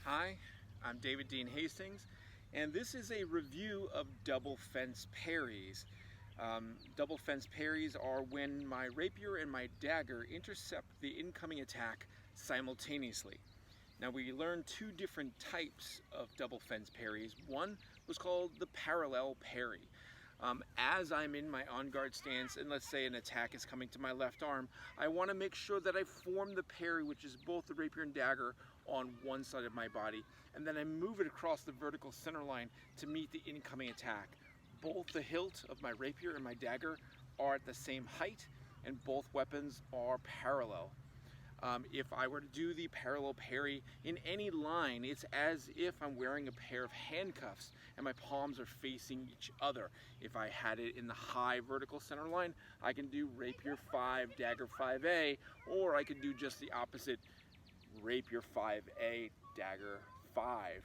Hi, I'm David Dean Hastings, and this is a review of double fence parries. Double fence parries are when my rapier and my dagger intercept the incoming attack simultaneously. Now we learned two different types of double fence parries. One was called the parallel parry. As I'm in my on guard stance and let's say an attack is coming to my left arm, I want to make sure that I form the parry, which is both the rapier and dagger, on one side of my body, and then I move it across the vertical center line to meet the incoming attack. Both the hilt of my rapier and my dagger are at the same height, and both weapons are parallel. If I were to do the parallel parry in any line, it's as if I'm wearing a pair of handcuffs and my palms are facing each other. If I had it in the high vertical center line, I can do rapier 5, dagger 5A, or I could do just the opposite, rapier 5A, dagger 5.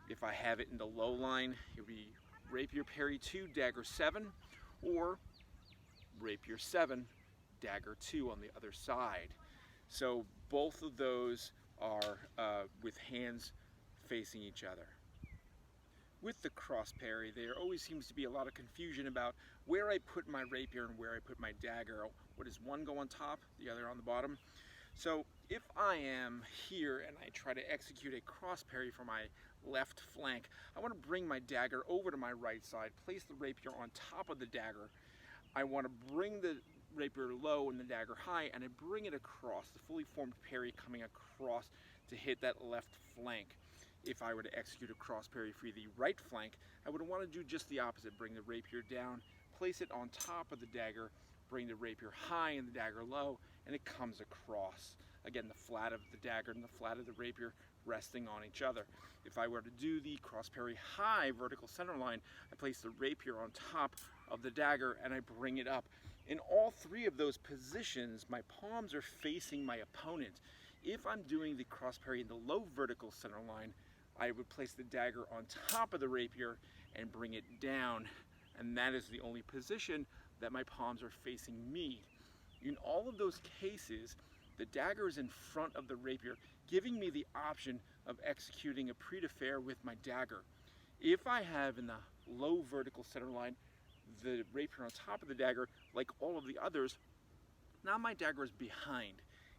If I have it in the low line, it would be rapier parry 2, dagger 7, or rapier 7, dagger 2 on the other side. So both of those are with hands facing each other. With the cross parry, there always seems to be a lot of confusion about where I put my rapier and where I put my dagger. What does one go on top, the other on the bottom? So if I am here and I try to execute a cross parry for my left flank, I want to bring my dagger over to my right side, place the rapier on top of the dagger. I want to bring the rapier low and the dagger high, and I bring it across, the fully formed parry coming across to hit that left flank. If I were to execute a cross parry for the right flank, I would want to do just the opposite, bring the rapier down, place it on top of the dagger, bring the rapier high and the dagger low, and it comes across. Again, the flat of the dagger and the flat of the rapier resting on each other. If I were to do the cross parry high vertical center line, I place the rapier on top of the dagger and I bring it up. In all three of those positions, my palms are facing my opponent. If I'm doing the cross parry in the low vertical center line, I would place the dagger on top of the rapier and bring it down, and that is the only position that my palms are facing me. In all of those cases, the dagger is in front of the rapier, giving me the option of executing a prise de fer with my dagger. If I have in the low vertical center line the rapier on top of the dagger, like all of the others, now my dagger is behind.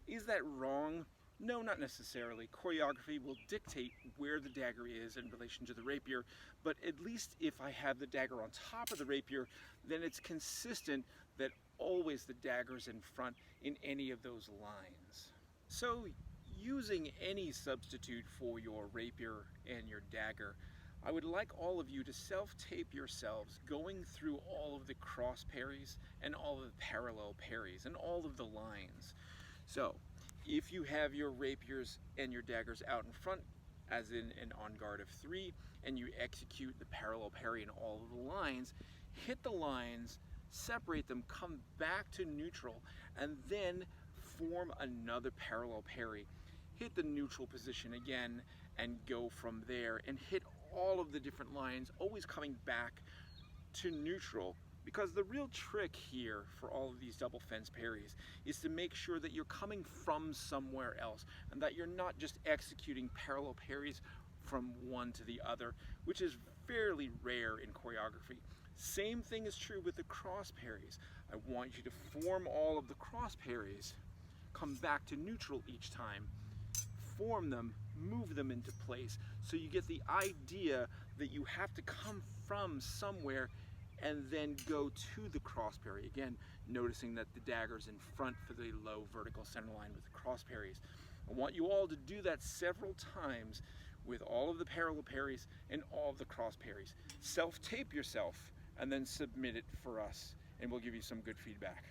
Is that wrong? No, not necessarily. Choreography will dictate where the dagger is in relation to the rapier, but at least if I have the dagger on top of the rapier, then it's consistent that always the dagger's in front in any of those lines. So, using any substitute for your rapier and your dagger, I would like all of you to self-tape yourselves going through all of the cross parries and all of the parallel parries and all of the lines. So, if you have your rapiers and your daggers out in front, as in an on guard of 3, and you execute the parallel parry in all of the lines, hit the lines, separate them, come back to neutral, and then form another parallel parry. Hit the neutral position again and go from there, and hit all of the different lines, always coming back to neutral. Because the real trick here for all of these double fence parries is to make sure that you're coming from somewhere else and that you're not just executing parallel parries from one to the other, which is fairly rare in choreography. Same thing is true with the cross parries. I want you to form all of the cross parries, come back to neutral each time, form them, move them into place, so you get the idea that you have to come from somewhere and then go to the cross parry. Again, noticing that the dagger's in front for the low vertical center line with the cross parries. I want you all to do that several times with all of the parallel parries and all of the cross parries. Self-tape yourself and then submit it for us, and we'll give you some good feedback.